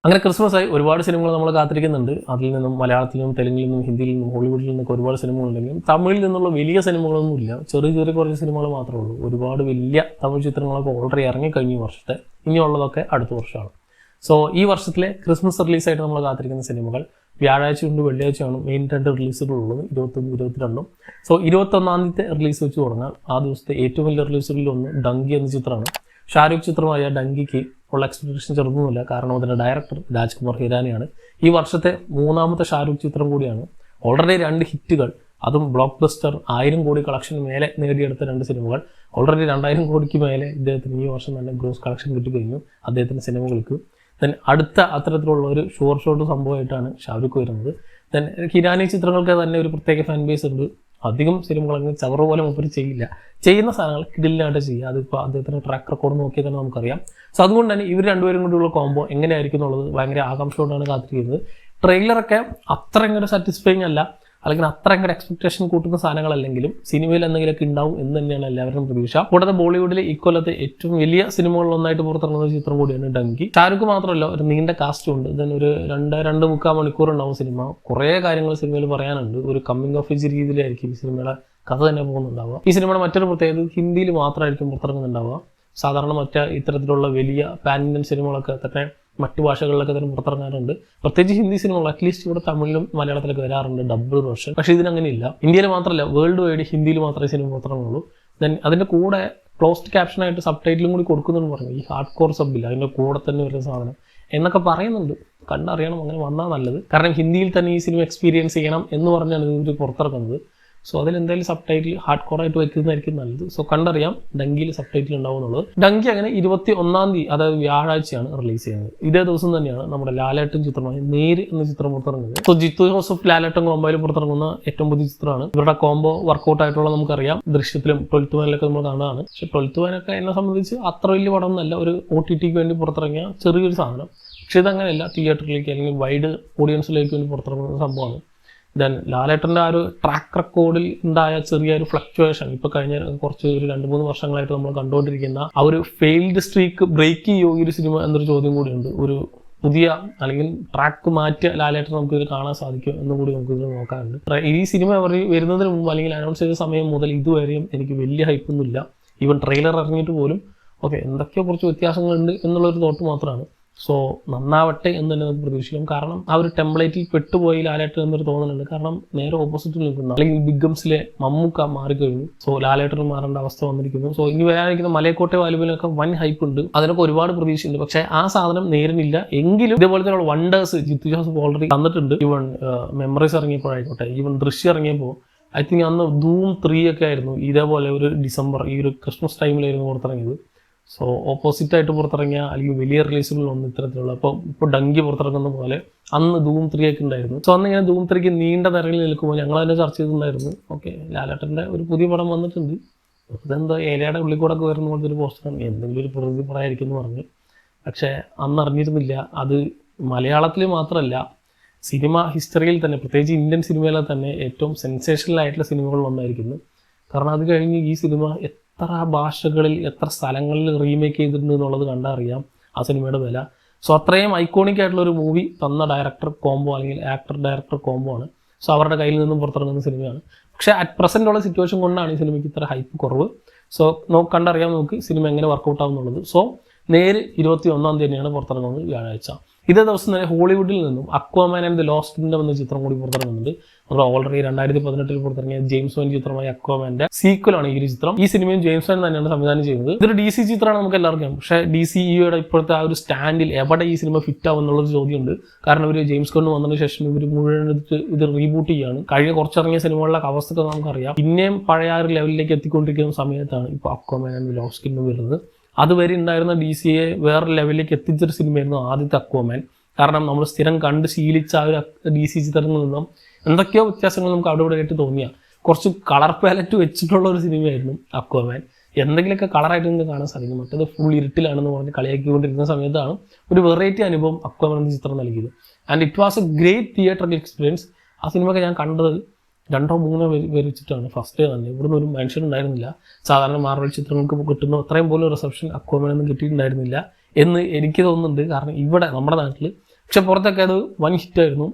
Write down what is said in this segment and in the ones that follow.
അങ്ങനെ ക്രിസ്മസായി ഒരുപാട് സിനിമകൾ നമ്മൾ കാത്തിരിക്കുന്നുണ്ട്. അതിൽ നിന്നും മലയാളത്തിൽ നിന്നും തെലുങ്കിൽ നിന്നും ഹിന്ദിയിൽ നിന്നും ഹോളിവുഡിൽ നിന്നൊക്കെ ഒരുപാട് സിനിമകളുണ്ടെങ്കിലും തമിഴിൽ നിന്നുള്ള വലിയ സിനിമകളൊന്നുമില്ല. ചെറിയ ചെറിയ കുറച്ച് സിനിമകൾ മാത്രമേ ഉള്ളൂ. ഒരുപാട് വലിയ തമിഴ് ചിത്രങ്ങളൊക്കെ ഓൾറെഡി ഇറങ്ങിക്കഴിഞ്ഞ വർഷത്തെ, ഇനിയുള്ളതൊക്കെ അടുത്ത വർഷമാണ്. സോ ഈ വർഷത്തിലെ ക്രിസ്മസ് റിലീസായിട്ട് നമ്മൾ കാത്തിരിക്കുന്ന സിനിമകൾ വ്യാഴാഴ്ചയുണ്ട്, വെള്ളിയാഴ്ചയാണ് മെയിൻ 2 റിലീസുകളുള്ളത്, 21, 22. സോ 21-ാം തീയതി റിലീസ് വെച്ച് തുടങ്ങാം. ആ ദിവസത്തെ ഏറ്റവും വലിയ റിലീസുകളിൽ ഒന്ന് ഡങ്കി എന്ന ചിത്രമാണ്. ഷാരൂഖ് ചിത്രമായ ഡങ്കിക്ക് ഉള്ള എക്സ്പെക്ടേഷൻ ചെറുതൊന്നുമില്ല. കാരണം അതിൻ്റെ ഡയറക്ടർ രാജ്കുമാർ ഹിരാനിയാണ്. ഈ വർഷത്തെ 3ാമത്തെ ഷാരൂഖ് ചിത്രം കൂടിയാണ്. ഓൾറെഡി 2 ഹിറ്റുകൾ, അതും ബ്ലോക്ക് ബസ്റ്റർ 1000 കോടി കളക്ഷൻ മേലെ നേടിയെടുത്ത 2 സിനിമകൾ. ഓൾറെഡി 2000 കോടിക്ക് മേലെ ഇദ്ദേഹത്തിന് ഈ വർഷം തന്നെ ഗ്രോസ് കളക്ഷൻ കിട്ടിക്കഴിഞ്ഞു അദ്ദേഹത്തിൻ്റെ സിനിമകൾക്ക്. ദെൻ അടുത്ത അത്തരത്തിലുള്ള ഒരു ഷുവർ ഷോട്ട് സംഭവമായിട്ടാണ് ഷാരൂഖ് വരുന്നത്. ദെൻ ഹിരാനി ചിത്രങ്ങൾക്ക് തന്നെ ഒരു പ്രത്യേക ഫാൻ ബേസ് ഉണ്ട്. അധികം സിനിമകളങ്ങനെ ചവറ് പോലെ മുമ്പ് ചെയ്യില്ല. ചെയ്യുന്ന സാധനങ്ങൾ കിടിലായിട്ട് ചെയ്യുക. അതിപ്പോൾ അദ്ദേഹത്തിൻ്റെ ട്രാക്ക് റെക്കോർഡ് നോക്കിയാൽ തന്നെ നമുക്കറിയാം. സോ അതുകൊണ്ട് തന്നെ ഇവർ രണ്ടുപേരും കൂടിയുള്ള കോംബോ എങ്ങനെയായിരിക്കും എന്നുള്ളത് ഭയങ്കര ആകാംക്ഷയോടാണ് കാത്തിരിക്കുന്നത്. ട്രെയിലറൊക്കെ അത്ര അങ്ങോട്ട് സാറ്റിസ്ഫൈങ് അല്ല, അല്ലെങ്കിൽ അത്ര അങ്ങോട്ട് എക്സ്പെക്ടേഷൻ കൂട്ടുന്ന സാധനങ്ങളല്ലെങ്കിലും സിനിമയിൽ എന്തെങ്കിലുമൊക്കെ ഉണ്ടാവും എന്ന് തന്നെയാണ് എല്ലാവരും പ്രതീക്ഷ. കൂടാതെ ബോളിവുഡിലെ ഇക്കൊല്ലത്തെ ഏറ്റവും വലിയ സിനിമകളിലൊന്നായിട്ട് പുറത്തിറങ്ങുന്ന ചിത്രം കൂടിയാണ് ഡങ്കി. ഷാരൂഖ് മാത്രമല്ല, ഒരു നീണ്ട കാസ്റ്റ് ഉണ്ട്. ഇതിന് ഒരു 2-2.25 മണിക്കൂർ ഉണ്ടാവും സിനിമ. കുറേ കാര്യങ്ങൾ സിനിമയിൽ പറയാനുണ്ട്. ഒരു കമ്മിങ് ഓഫ് ഏജ് രീതിയിലായിരിക്കും ഈ സിനിമയുടെ കഥ തന്നെ പോകുന്നുണ്ടാവുക. ഈ സിനിമയുടെ മറ്റൊരു പ്രത്യേകത ഹിന്ദിയിൽ മാത്രമായിരിക്കും പുറത്തിറങ്ങുന്നുണ്ടാവുക. സാധാരണ ഇത്തരത്തിലുള്ള വലിയ പാൻ ഇന്ത്യൻ സിനിമകളൊക്കെ തന്നെ മറ്റു ഭാഷകളിലൊക്കെ തന്നെ പുറത്തിറങ്ങാറുണ്ട്. പ്രത്യേകിച്ച് ഹിന്ദി സിനിമകൾ അറ്റ്ലീസ്റ്റ് ഇവിടെ തമിഴിലും മലയാളത്തിലൊക്കെ വരാറുണ്ട് ഡബ്ഡ് വേർഷൻ. പക്ഷേ ഇതിനങ്ങനെയില്ല. ഇന്ത്യയിൽ മാത്രമല്ല, വേൾഡ് വൈഡ് ഹിന്ദിയിൽ മാത്രമേ സിനിമ പുറത്തിറങ്ങുള്ളൂ. ദെൻ അതിൻ്റെ കൂടെ ക്ലോസ്ഡ് ക്യാപ്ഷനായിട്ട് സബ് ടൈറ്റിലും കൂടി കൊടുക്കുന്നെന്ന് പറഞ്ഞു. ഈ ഹാർഡ് കോർ സബില്ല, അതിൻ്റെ കൂടെ തന്നെ വരുന്ന സാധനം എന്നൊക്കെ പറയുന്നുണ്ട്. കണ്ടറിയണം, അങ്ങനെ വന്നാൽ നല്ലത്. കാരണം ഹിന്ദിയിൽ തന്നെ ഈ സിനിമ എക്സ്പീരിയൻസ് ചെയ്യണം എന്ന് പറഞ്ഞാണ് ഇവർ പുറത്തിറക്കുന്നത്. സോ അതിലെന്തായാലും സബ് ടൈറ്റിൽ ഹാർഡ് കോറായിട്ട് വയ്ക്കുന്നതായിരിക്കും നല്ലത്. സോ കണ്ടറിയാം ഡങ്കിയിൽ സബ് ടൈറ്റിൽ ഉണ്ടാവും എന്നുള്ളത്. ഡങ്കി അങ്ങനെ 21-ാം തീയതി, അതായത് വ്യാഴാഴ്ചയാണ് റിലീസ് ചെയ്യുന്നത്. ഇതേ ദിവസം തന്നെയാണ് നമ്മുടെ ലാലേട്ടൻ ചിത്രമായ നേര് എന്ന ചിത്രം പുറത്തിറങ്ങുന്നത്. സോ ജിത്തു ജോസഫ് ലാലേട്ടൻ കോംബോയിൽ പുറത്തിറങ്ങുന്ന ഏറ്റവും പുതിയ ചിത്രമാണ്. ഇവരുടെ കോംബോ വർക്കൗട്ട് ആയിട്ടുള്ള നമുക്കറിയാം. ദൃശ്യത്തിലും 12th മാനിലൊക്കെ നമ്മൾ കാണുന്നതാണ്. പക്ഷേ 12th മാനൊക്കെ എന്നെ സംബന്ധിച്ച് അത്ര വലിയ പടം എന്നല്ല, ഒരു OTTക്ക് വേണ്ടി പുറത്തിറങ്ങിയ ചെറിയൊരു സാധനം. പക്ഷേ ഇതങ്ങനെയല്ല, തിയേറ്ററിലേക്ക് അല്ലെങ്കിൽ വൈഡ് ഓഡിയൻസിലേക്ക് വേണ്ടി പുറത്തിറങ്ങുന്ന സംഭവമാണ്. ദെൻ ലാലേട്ടൻ്റെ ആ ഒരു ട്രാക്ക് റെക്കോർഡിൽ ഉണ്ടായ ചെറിയൊരു ഫ്ലക്ച്വേഷൻ, ഇപ്പോൾ കഴിഞ്ഞ കുറച്ച് ഒരു 2-3 വർഷങ്ങളായിട്ട് നമ്മൾ കണ്ടുകൊണ്ടിരിക്കുന്ന ആ ഒരു ഫെയിൽഡ് സ്ട്രീക്ക് ബ്രേക്ക് ചെയ്യുമോ ഈ ഒരു സിനിമ എന്നൊരു ചോദ്യം കൂടിയുണ്ട്. ഒരു പുതിയ അല്ലെങ്കിൽ ട്രാക്ക് മാറ്റിയ ലാലേട്ടൻ നമുക്കിത് കാണാൻ സാധിക്കും എന്നും കൂടി നമുക്കിത് നോക്കാറുണ്ട്. ഈ സിനിമ വരുന്നതിന് മുമ്പ് അല്ലെങ്കിൽ അനൗൺസ് ചെയ്ത സമയം മുതൽ ഇതുവരെയും എനിക്ക് വലിയ ഹൈപ്പൊന്നുമില്ല. ഈവൻ ട്രെയിലർ ഇറങ്ങിയിട്ട് പോലും എന്തൊക്കെയോ കുറച്ച് വ്യത്യാസങ്ങളുണ്ട് എന്നുള്ളൊരു തോട്ട് മാത്രമാണ്. സോ നന്നാവട്ടെ എന്ന് തന്നെ നമുക്ക് പ്രതീക്ഷിക്കാം. കാരണം ആ ഒരു ടെംപ്ലേറ്റിൽ പെട്ടുപോയി ലാലേട്ടൻ എന്നൊരു തോന്നലുണ്ട്. കാരണം നേരെ ഓപ്പോസിറ്റിൽ നിൽക്കുന്ന അല്ലെങ്കിൽ ബിഗ് ഗംസിലെ മമ്മൂക്ക മാറിക്കഴിഞ്ഞു. സോ ലാലേട്ടൻ മാറേണ്ട അവസ്ഥ വന്നിരിക്കുന്നു. സോ ഇനി വരാനിരിക്കുന്ന മലയക്കോട്ടെ വാലുവിനൊക്കെ വൻ ഹൈപ്പ് ഉണ്ട്. അതിനൊക്കെ ഒരുപാട് പ്രതീക്ഷയുണ്ട്. പക്ഷേ ആ സാധനം നേരിനില്ല. എങ്കിലും ഇതേപോലെ തന്നെയുള്ള വണ്ടേഴ്സ് ജിത്തു ജോസഫ് ഓൾറെഡി തന്നിട്ടുണ്ട്. ഈവൻ മെമ്മറീസ് ഇറങ്ങിയപ്പോഴായിക്കോട്ടെ, ഈവൻ ദൃശ്യം ഇറങ്ങിയപ്പോൾ ഐ തിങ്ക് അന്ന് ധൂം 3 ഒക്കെ ആയിരുന്നു ഇതേപോലെ ഒരു ഡിസംബർ, ഈ ഒരു ക്രിസ്മസ് ടൈമിലായിരുന്നു പുറത്തിറങ്ങിയത്. സോ ഓപ്പോസിറ്റായിട്ട് പുറത്തിറങ്ങിയ അല്ലെങ്കിൽ വലിയ റിലീസുകളൊന്നും ഇത്തരത്തിലുള്ള ഇപ്പോൾ ഡങ്കി പുറത്തിറങ്ങുന്ന പോലെ അന്ന് ധൂം 3 ഒക്കെ ഉണ്ടായിരുന്നു. സോ അന്ന് ഇങ്ങനെ ധൂം 3ക്ക് നീണ്ട നിരയിൽ നിൽക്കുമ്പോൾ ഞങ്ങൾ തന്നെ ചർച്ച ചെയ്തിട്ടുണ്ടായിരുന്നു. ലാലേട്ടൻ്റെ ഒരു പുതിയ പടം വന്നിട്ടുണ്ട്, അതെന്തോ ഏലയുടെ ഉള്ളിൽ കൂടെ ഒക്കെ വരുന്ന പോലത്തെ ഒരു പോസ്റ്ററാണ്, എന്തെങ്കിലും ഒരു പ്രകൃതി പടമായിരിക്കും എന്ന് പറഞ്ഞു. പക്ഷേ അന്ന് അറിഞ്ഞിരുന്നില്ല അത് മലയാളത്തിൽ മാത്രമല്ല സിനിമ ഹിസ്റ്ററിയിൽ തന്നെ, പ്രത്യേകിച്ച് ഇന്ത്യൻ സിനിമയിലെ തന്നെ ഏറ്റവും സെൻസേഷണൽ ആയിട്ടുള്ള സിനിമകളിൽ ഒന്നായിരിക്കുന്നു. കാരണം അത് കഴിഞ്ഞ് ഈ സിനിമ എത്ര ഭാഷകളിൽ എത്ര സ്ഥലങ്ങളിൽ റീമേക്ക് ചെയ്തിട്ടുണ്ട് എന്നുള്ളത് കണ്ടറിയാം ആ സിനിമയുടെ വില. സോ അത്രയും ഐക്കോണിക് ആയിട്ടുള്ള ഒരു മൂവി തന്ന ഡയറക്ടർ കോംബോ അല്ലെങ്കിൽ ആക്ടർ ഡയറക്ടർ കോംബോ ആണ്. സോ അവരുടെ കയ്യിൽ നിന്നും പുറത്തിറങ്ങുന്ന സിനിമയാണ്. പക്ഷേ അറ്റ് പ്രസൻ്റ് ഉള്ള സിറ്റുവേഷൻ കൊണ്ടാണ് ഈ സിനിമയ്ക്ക് ഇത്ര ഹൈപ്പ് കുറവ്. സോ കണ്ടറിയാം നമുക്ക് സിനിമ എങ്ങനെ വർക്കൗട്ട് ആവും എന്നുള്ളത്. സോ നേര് 21-ാം തീയതി തന്നെയാണ് പുറത്തിറങ്ങുന്നത്, വ്യാഴാഴ്ച. ഇതേ ദിവസം തന്നെ ഹോളിവുഡിൽ നിന്നും Aquaman and the lost kingdom എന്ന ചിത്രം കൂടി പുറത്തിറങ്ങുന്നുണ്ട്. നമ്മൾ ഓൾറെഡി 2018 പുറത്തിറങ്ങിയ ജെയിംസ് വാൻ ചിത്രമായ അക്വാമാൻ്റെ സീക്വലാണ് ഈ ഒരു ചിത്രം. ഈ സിനിമയും ജെയിംസ് വാൻ തന്നെയാണ് സംവിധാനം ചെയ്യുന്നത്. ഇതൊരു DC ചിത്രമാണ് നമുക്ക് എല്ലാവർക്കും. പക്ഷേ DCEയുടെ ഇപ്പോഴത്തെ ആ ഒരു സ്റ്റാൻഡിൽ എവിടെ ഈ സിനിമ ഫിറ്റ് ആവും എന്നുള്ളൊരു ചോദ്യമുണ്ട്. കാരണം ഇവർ ജെയിംസ് ഗൺ വന്നതിന് ശേഷം ഇവർ മുഴുവൻ ഇത് റീബൂട്ട് ചെയ്യുകയാണ്. കഴിഞ്ഞ കുറച്ചിറങ്ങിയ സിനിമകളിലെ അവസ്ഥയൊക്കെ നമുക്കറിയാം. പിന്നെയും പഴയ ആ ഒരു ലെവലിലേക്ക് എത്തിക്കൊണ്ടിരിക്കുന്ന സമയത്താണ് ഇപ്പോൾ Aquaman and the lost kingdom വരുന്നത്. അതുവരെ ഉണ്ടായിരുന്ന DCയെ വേറെ ലെവലിലേക്ക് എത്തിച്ചൊരു സിനിമയായിരുന്നു ആദ്യത്തെ അക്വാമാൻ. കാരണം നമ്മൾ സ്ഥിരം കണ്ട് ശീലിച്ച ആ ഒരു DC ചിത്രങ്ങളിൽ നിന്നും എന്തൊക്കെയോ വ്യത്യാസങ്ങൾ നമുക്ക് അവിടെ ഇവിടെ ആയിട്ട് തോന്നിയ കുറച്ച് കളർ പാലറ്റ് വെച്ചിട്ടുള്ള ഒരു സിനിമയായിരുന്നു അക്വാമാൻ. എന്തെങ്കിലുമൊക്കെ കളറായിട്ട് നിങ്ങൾക്ക് കാണാൻ സാധിക്കും. മറ്റേത് ഫുൾ ഇരുട്ടിലാണെന്ന് പറഞ്ഞ് കളിയാക്കിക്കൊണ്ടിരുന്ന സമയത്താണ് ഒരു വെറൈറ്റി അനുഭവം അക്വാമാൻ എന്ന ചിത്രം നൽകിയത്. And it was A great theatre experience. ആ സിനിമയൊക്കെ ഞാൻ കണ്ടത് 2-3 പേര് വെച്ചിട്ടാണ് ഫസ്റ്റ് ഡേ തന്നെ. ഇവിടുന്ന് ഒരു മെൻഷൻ ഉണ്ടായിരുന്നില്ല. സാധാരണ മാർവൽ ചിത്രങ്ങൾക്ക് കിട്ടുന്ന അത്രയും പോലും റിസപ്ഷൻ അക്വാമാനൊന്നും കിട്ടിയിട്ടുണ്ടായിരുന്നില്ല എന്ന് എനിക്ക് തോന്നുന്നുണ്ട്. കാരണം ഇവിടെ നമ്മുടെ നാട്ടിൽ പക്ഷെ പുറത്തൊക്കെ അത് വൻ ഹിറ്റായിരുന്നു.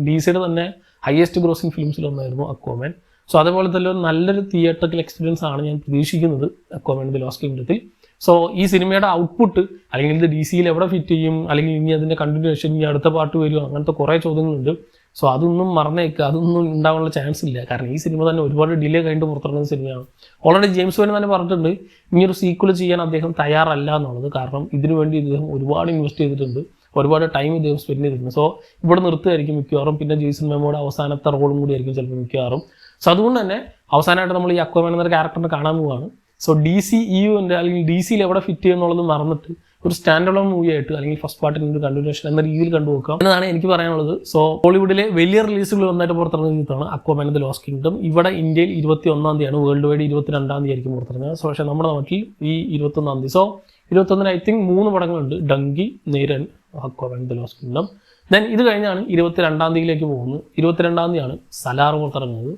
DC-യുടെ തന്നെ ഹയസ്റ്റ് ഗ്രോസിംഗ് ഫിലിംസിലൊന്നായിരുന്നു അക്വാമാൻ. സോ അതേപോലെ തന്നെ നല്ലൊരു തിയേറ്ററിക്കൽ എക്സ്പീരിയൻസ് ആണ് ഞാൻ പ്രതീക്ഷിക്കുന്നത് അക്വാമാൻ ദി ലോസ്റ്റ് കിങ്ഡത്തിൽ. സോ ഈ സിനിമയുടെ ഔട്ട്പുട്ട് അല്ലെങ്കിൽ ഇത് DC-യിൽ എവിടെ ഫിറ്റ് ചെയ്യും, അല്ലെങ്കിൽ ഇനി അതിൻ്റെ കണ്ടിന്യൂഷൻ, ഇനി അടുത്ത പാർട്ട് വരുമോ, അങ്ങനത്തെ കുറേ ചോദ്യങ്ങളുണ്ട്. സോ അതൊന്നും മറന്നേക്കുക, അതൊന്നും ഉണ്ടാവാനുള്ള ചാൻസ് ഇല്ല. കാരണം ഈ സിനിമ തന്നെ ഒരുപാട് ഡിലേ കഴിഞ്ഞിട്ട് പുറത്തിറങ്ങുന്ന സിനിമയാണ്. ഓൾറെഡി ജെയിംസ് വാൻ തന്നെ പറഞ്ഞിട്ടുണ്ട് ഇനിയൊരു സീക്വൽ ചെയ്യാൻ അദ്ദേഹം തയ്യാറല്ല എന്നുള്ളത്. കാരണം ഇതിനു വേണ്ടി ഇദ്ദേഹം ഒരുപാട് ഇൻവെസ്റ്റ് ചെയ്തിട്ടുണ്ട്, ഒരുപാട് ടൈം ഇദ്ദേഹം സ്പെൻഡ് ചെയ്തിട്ടുണ്ട്. സോ ഇവിടെ നിർത്തുമായിരിക്കും മിക്കവാറും. പിന്നെ ജെയ്സൺ മെമോയുടെ അവസാനത്തെ റോളും കൂടി ആയിരിക്കും ചിലപ്പോൾ മിക്കവാറും. സോ അതുകൊണ്ട് തന്നെ അവസാനമായിട്ട് നമ്മൾ ഈ അക്വാമാൻ എന്നൊരു ക്യാരക്ടറിനെ കാണാൻ പോവുകയാണ്. സോ DCEUവിൻ്റെ അല്ലെങ്കിൽ DC-യിൽ എവിടെ ഫിറ്റ് ചെയ്യുന്നുള്ളത് മറന്നിട്ട് ഒരു സ്റ്റാൻഡ് അലോൺ മൂവി ആയിട്ട് അല്ലെങ്കിൽ ഫസ്റ്റ് പാർട്ടിൻ്റെ ഒരു കണ്ടിന്യൂഷൻ എന്ന രീതിയിൽ കണ്ടുപോക്കാം എന്നതാണ് എനിക്ക് പറയാനുള്ളത്. സോ ഹോളിവുഡിലെ വലിയ റിലീസുകൾ ഒന്നായിട്ട് പുറത്തിറങ്ങുന്ന ചിത്രമാണ് അക്വാമാൻ ദി ലോസ്റ്റ് കിങ്ഡം. ഇവിടെ ഇന്ത്യയിൽ 21-ാം തീയതിയാണ്, വേൾഡ് വൈഡ് 22-ാം തീയതി ആയിരിക്കും പുറത്തിറങ്ങുക. സോ പക്ഷേ നമ്മുടെ നാട്ടിൽ ഈ 21-ാം തീയതി. സോ 21-ന് I think 3 പടങ്ങളുണ്ട്, ഡങ്കി, നെയ്രൻ, Aquaman the lost kingdom. Then ഇത് കഴിഞ്ഞാണ് 22-ാം തീയതിയിലേക്ക് പോകുന്നത്. 22-ാം തീയതിയാണ് സലാർ പുറത്തിറങ്ങുന്നത്.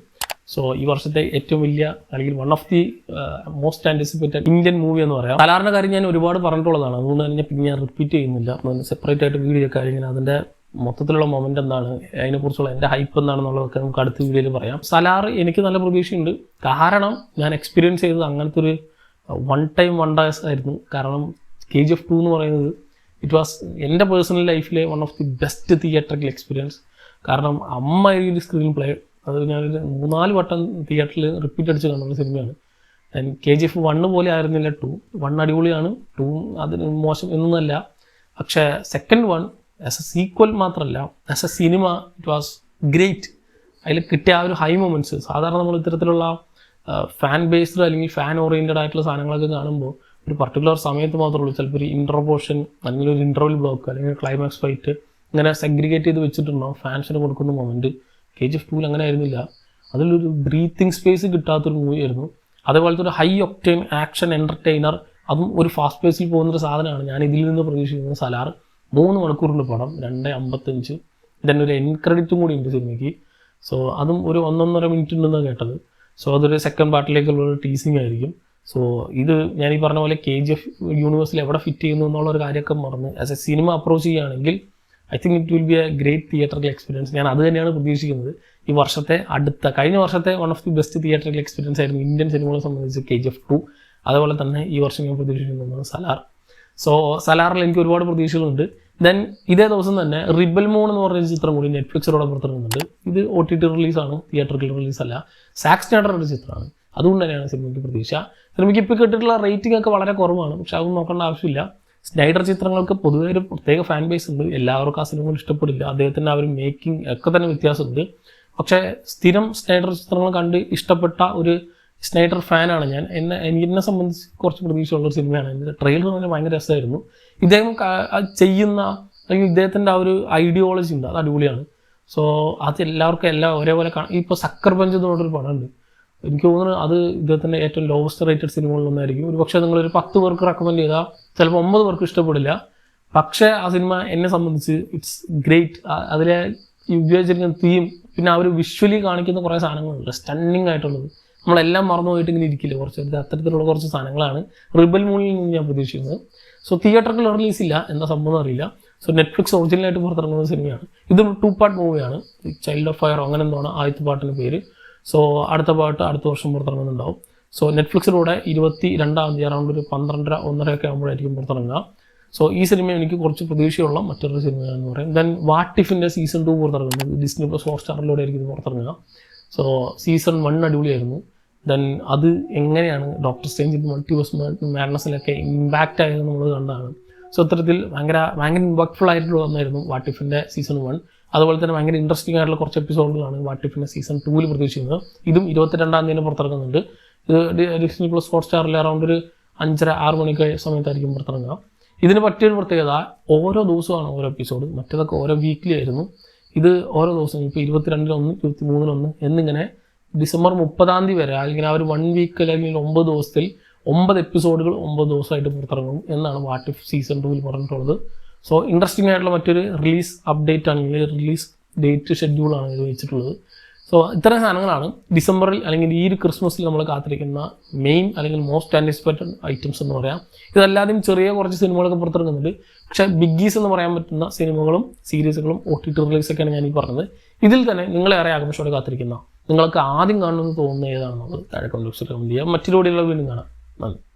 സോ ഈ വർഷത്തെ ഏറ്റവും വലിയ അല്ലെങ്കിൽ one of the most anticipated Indian movie എന്ന് പറയാം. സലാറിൻ്റെ കാര്യം ഞാൻ ഒരുപാട് പറഞ്ഞിട്ടുള്ളതാണ്, അതുകൊണ്ട് തന്നെ പിന്നെ ഞാൻ റിപ്പീറ്റ് ചെയ്യുന്നില്ല. സെപ്പറേറ്റ് ആയിട്ട് വീഡിയോ ഒക്കെ ആയിരിക്കും അതിൻ്റെ മൊത്തത്തിലുള്ള മൊമെൻ്റ് എന്താണ്, അതിനെക്കുറിച്ചുള്ള എൻ്റെ ഹൈപ്പ് എന്താണെന്നുള്ളതൊക്കെ നമുക്ക് അടുത്ത വീഡിയോയിൽ പറയാം. സലാർ എനിക്ക് നല്ല പ്രതീക്ഷയുണ്ട്. കാരണം ഞാൻ എക്സ്പീരിയൻസ് ചെയ്തത് അങ്ങനത്തെ ഒരു വൺ ടൈം വണ്ടേഴ്സ് ആയിരുന്നു. കാരണം KGF 2 എന്ന് പറയുന്നത് ഇറ്റ് വാസ് എൻ്റെ പേഴ്സണൽ ലൈഫിലെ one of the best theatrical experience. കാരണം ഒരു സ്ക്രീൻ പ്ലേ അത് ഞാനൊരു 3-4 വട്ടം തിയേറ്ററിൽ റിപ്പീറ്റ് അടിച്ച് കാണുന്ന സിനിമയാണ്. KGF 1 പോലെ ആയിരുന്നില്ല 2. 1 അടിപൊളിയാണ്, 2 അതിന് മോശം എന്നൊന്നല്ല. പക്ഷേ second one as a sequel മാത്രമല്ല, as a cinema it was great. അതിൽ കിട്ടിയ ആ ഒരു ഹൈ മൊമെൻറ്റ്സ്, സാധാരണ നമ്മൾ ഇത്തരത്തിലുള്ള ഫാൻ ബേസ്ഡ് അല്ലെങ്കിൽ ഫാൻ ഓറിയൻറ്റഡ് ആയിട്ടുള്ള സാധനങ്ങളൊക്കെ കാണുമ്പോൾ ഒരു പർട്ടിക്കുലർ സമയത്ത് മാത്രമേ ഉള്ളൂ. ചിലപ്പോൾ ഒരു ഇൻ്റർപോർഷൻ അല്ലെങ്കിൽ ഒരു ഇൻ്റർവൽ ബ്ലോക്ക് അല്ലെങ്കിൽ ക്ലൈമാക്സ് ഫൈറ്റ് ഇങ്ങനെ സെഗ്രിഗേറ്റ് ചെയ്ത് വെച്ചിട്ടുണ്ടാവും ഫാൻസിന് കൊടുക്കുന്ന മൊമെൻറ്റ്. KGF 2 അങ്ങനെ ആയിരുന്നില്ല. അതിലൊരു ബ്രീത്തിങ് സ്പേസ് കിട്ടാത്തൊരു മൂവിയായിരുന്നു. അതേപോലത്തെ ഒരു ഹൈ ഒക്ടൈൻ ആക്ഷൻ എൻ്റർടൈനർ, അതും ഒരു ഫാസ്റ്റ് പേസിൽ പോകുന്നൊരു സാധനമാണ് ഞാൻ ഇതിൽ നിന്ന് പ്രതീക്ഷിക്കുന്നത്. സലാർ 3 മണിക്കൂറിൻ്റെ പടം, 2:55. ഇതന്നെ ഒരു എൻഡ് ക്രെഡിറ്റും കൂടി ഉണ്ട് സിനിമയ്ക്ക്. സോ അതും ഒരു 1.5 മിനിറ്റ് ഉണ്ടെന്നാണ് കേട്ടത്. സോ അതൊരു സെക്കൻഡ് പാർട്ടിലേക്കുള്ള ഒരു ടീസിങ് ആയിരിക്കും. സോ ഇത് ഞാൻ ഈ പറഞ്ഞ പോലെ KGF യൂണിവേഴ്സിൽ എവിടെ ഫിറ്റ് ചെയ്യുന്നു എന്നുള്ളൊരു കാര്യമൊക്കെ മറന്ന് ആസ് എ സിനിമ അപ്രോച്ച് ചെയ്യുകയാണെങ്കിൽ I think it will be a great theatrical experience. ഞാൻ അത് തന്നെയാണ് പ്രതീക്ഷിക്കുന്നത്. ഈ വർഷത്തെ കഴിഞ്ഞ വർഷത്തെ one of the best theatrical experience ആയിരുന്നു ഇന്ത്യൻ സിനിമകളെ സംബന്ധിച്ച് KGF 2. അതുപോലെ തന്നെ ഈ വർഷം ഞാൻ പ്രതീക്ഷിക്കുന്നതാണ് സലാർ. സോ സലാറിൽ എനിക്ക് ഒരുപാട് പ്രതീക്ഷകളുണ്ട്. ദെൻ ഇതേ ദിവസം തന്നെ റിബൽ മൂൺ എന്ന് പറഞ്ഞ ചിത്രം കൂടി നെറ്റ്ഫ്ലിക്സിലൂടെ പുറത്തിറങ്ങുന്നുണ്ട്. ഇത് OTT റിലീസാണ്, തിയേറ്ററിക്കൽ റിലീസല്ല. സാക് സ്നൈഡറുടെ ചിത്രമാണ്. അതുകൊണ്ട് തന്നെയാണ് സിനിമയ്ക്ക് പ്രതീക്ഷ. സിനിമയ്ക്ക് ഇപ്പോൾ കിട്ടിയിട്ടുള്ള റേറ്റിംഗ് ഒക്കെ വളരെ കുറവാണ്, പക്ഷെ അതൊന്നും നോക്കേണ്ട ആവശ്യമില്ല. സ്നൈഡർ ചിത്രങ്ങൾക്ക് പൊതുവെ ഒരു പ്രത്യേക ഫാൻ ബേസ് ഉണ്ട്. എല്ലാവർക്കും ആ സിനിമകൾ ഇഷ്ടപ്പെടില്ല. അദ്ദേഹത്തിൻ്റെ ആ ഒരു മേക്കിംഗ് ഒക്കെ തന്നെ വ്യത്യാസമുണ്ട്. പക്ഷേ സ്ഥിരം സ്നൈഡർ ചിത്രങ്ങൾ കണ്ട് ഇഷ്ടപ്പെട്ട ഒരു സ്നൈഡർ ഫാനാണ് ഞാൻ. എന്നെ സംബന്ധിച്ച് കുറച്ച് പ്രതീക്ഷയുള്ളൊരു സിനിമയാണ്. എൻ്റെ ട്രെയിലർ തന്നെ ഭയങ്കര രസമായിരുന്നു. ഇദ്ദേഹം ചെയ്യുന്ന അല്ലെങ്കിൽ ഇദ്ദേഹത്തിൻ്റെ ആ ഒരു ഐഡിയോളജി ഉണ്ട്, അത് അടിപൊളിയാണ്. സോ അത് എല്ലാവർക്കും ഒരേപോലെ ഇപ്പോൾ സക്കർ പഞ്ച് എന്ന് പറഞ്ഞൊരു പടമുണ്ട്. എനിക്ക് തോന്നുന്നത് അത് ഇദ്ദേഹത്തിൻ്റെ ഏറ്റവും ലോവസ്റ്റ് റേറ്റഡ് സിനിമകളിലൊന്നായിരിക്കും. ഒരു പക്ഷേ നിങ്ങളൊരു 10 പേർക്ക് റെക്കമെൻഡ് ചെയ്താൽ ചിലപ്പോൾ 9 പേർക്ക് ഇഷ്ടപ്പെടില്ല. പക്ഷേ ആ സിനിമ എന്നെ സംബന്ധിച്ച് ഇറ്റ്സ് ഗ്രേറ്റ്. അതിലെ ഉപയോഗിച്ചിരിക്കുന്ന തീം, പിന്നെ ആ ഒരു വിഷ്വലി കാണിക്കുന്ന കുറേ സാധനങ്ങളുണ്ട് സ്റ്റണ്ണിങ് ആയിട്ടുള്ളത്. നമ്മളെല്ലാം മറന്നു പോയിട്ട് ഇങ്ങനെ ഇരിക്കില്ല, അത്തരത്തിലുള്ള കുറച്ച് സാധനങ്ങളാണ് റിബൽ മൂണിൽ നിന്ന് ഞാൻ പ്രതീക്ഷിക്കുന്നത്. സോ തിയേറ്ററിൽ റിലീസില്ല, എന്താ സംഭവം അറിയില്ല. സോ നെറ്റ്ഫ്ലിക്സ് ഒറിജിനലായിട്ട് പുറത്തിറങ്ങുന്ന സിനിമയാണ്. ഇതൊരു 2 പാർട്ട് മൂവിയാണ്. ചൈൽഡ് ഓഫ് ഫയർ അങ്ങനെ എന്താണ് ആദ്യത്തെ പാട്ടിൻ്റെ പേര്. സോ അടുത്ത പാട്ട് അടുത്ത വർഷം പുറത്തിറങ്ങുന്നുണ്ടാവും. സോ നെറ്റ്ഫ്ലിക്സിലൂടെ 22-ാം തീയതി അറൗണ്ട് ഒരു 12:30, 1:30 ഒക്കെ ആകുമ്പോഴായിരിക്കും പുറത്തിറങ്ങുക. സോ ഈ സിനിമ എനിക്ക് കുറച്ച് പ്രതീക്ഷയുള്ള മറ്റൊരു സിനിമയാണെന്ന് പറയും. ദെൻ വാട്ട് ഇഫിൻ്റെ സീസൺ 2 പുറത്തിറങ്ങുന്നത് Disney+ ഹോട്ട്സ്റ്റാറിലൂടെ ആയിരിക്കും ഇത് പുറത്തിറങ്ങുക. സോ സീസൺ 1 അടിപൊളിയായിരുന്നു. ദെൻ അത് എങ്ങനെയാണ് ഡോക്ടർ സ്ട്രേഞ്ച് മൾട്ടിവേഴ്സ് മാഡ്നസിലൊക്കെ ഇമ്പാക്റ്റ് ആയത് നമ്മൾ കണ്ടതാണ്. സോ ഇത്തരത്തിൽ ഭയങ്കര ഇമ്പാക്ട്ഫുൾ ആയിട്ടുള്ള ഒന്നായിരുന്നു വാട്ട് ഇഫിൻ്റെ സീസൺ 1. അതുപോലെ തന്നെ ഭയങ്കര ഇൻട്രസ്റ്റിംഗ് ആയിട്ടുള്ള കുറച്ച് എപ്പിസോഡുകളാണ് വാട്ട് ഇഫിൻ്റെ സീസൺ 2 പ്രതീക്ഷിക്കുന്നത്. ഇതും 22-ാം തീയതി പുറത്തിറങ്ങുന്നുണ്ട്. ഇത് Disney+ ഹോട്ട്സ്റ്റാറിൽ അറൗണ്ട് ഒരു 5:30-6 മണിക്ക് സമയത്തായിരിക്കും പുറത്തിറങ്ങുക. ഇതിന് പറ്റിയൊരു പ്രത്യേകത, ഓരോ ദിവസമാണ് ഓരോ എപ്പിസോഡ്. മറ്റേതൊക്കെ ഓരോ വീക്ക്ലി ആയിരുന്നു. ഇത് ഓരോ ദിവസം, ഇപ്പോൾ 22-ന് 23-ന് എന്നിങ്ങനെ ഡിസംബർ 30-ാം തീയതി വരെ അല്ലെങ്കിൽ ആ ഒരു 1 വീക്ക് അല്ലെങ്കിൽ 9 ദിവസത്തിൽ 9 എപ്പിസോഡുകൾ 9 ദിവസമായിട്ട് പുറത്തിറങ്ങും എന്നാണ് വാട്ട് ഇഫ് സീസൺ 2 പറഞ്ഞിട്ടുള്ളത്. സോ ഇൻട്രസ്റ്റിംഗ് ആയിട്ടുള്ള മറ്റൊരു റിലീസ് അപ്ഡേറ്റ് ആണെങ്കിൽ റിലീസ് ഡേറ്റ് ഷെഡ്യൂളാണ് ഇത് വെച്ചിട്ടുള്ളത്. സോ ഇത്തരം സാധനങ്ങളാണ് ഡിസംബറിൽ അല്ലെങ്കിൽ ഈ ഒരു ക്രിസ്മസിൽ നമ്മൾ കാത്തിരിക്കുന്ന മെയിൻ അല്ലെങ്കിൽ മോസ്റ്റ് ആൻറ്റിസിപ്പേറ്റഡ് ഐറ്റംസ് എന്ന് പറയാം. ഇതല്ലാതെയും ചെറിയ കുറച്ച് സിനിമകളൊക്കെ പുറത്തിറങ്ങുന്നുണ്ട്. പക്ഷേ ബിഗ്ഗീസ് എന്ന് പറയാൻ പറ്റുന്ന സിനിമകളും സീരീസുകളും OTT റിലീസൊക്കെയാണ് ഞാൻ ഈ പറഞ്ഞത്. ഇതിൽ തന്നെ നിങ്ങളേറെ ആകാംക്ഷയോടെ കാത്തിരിക്കുന്ന, നിങ്ങൾക്ക് ആദ്യം കാണണമെന്ന് തോന്നുന്ന ഏതാണെന്നുള്ളത് താഴെ കമന്റ് ബോക്സിൽ കമന്റ് ചെയ്യാം. മറ്റൊരു വീഡിയോയിൽ വീണ്ടും കാണാം. നന്ദി.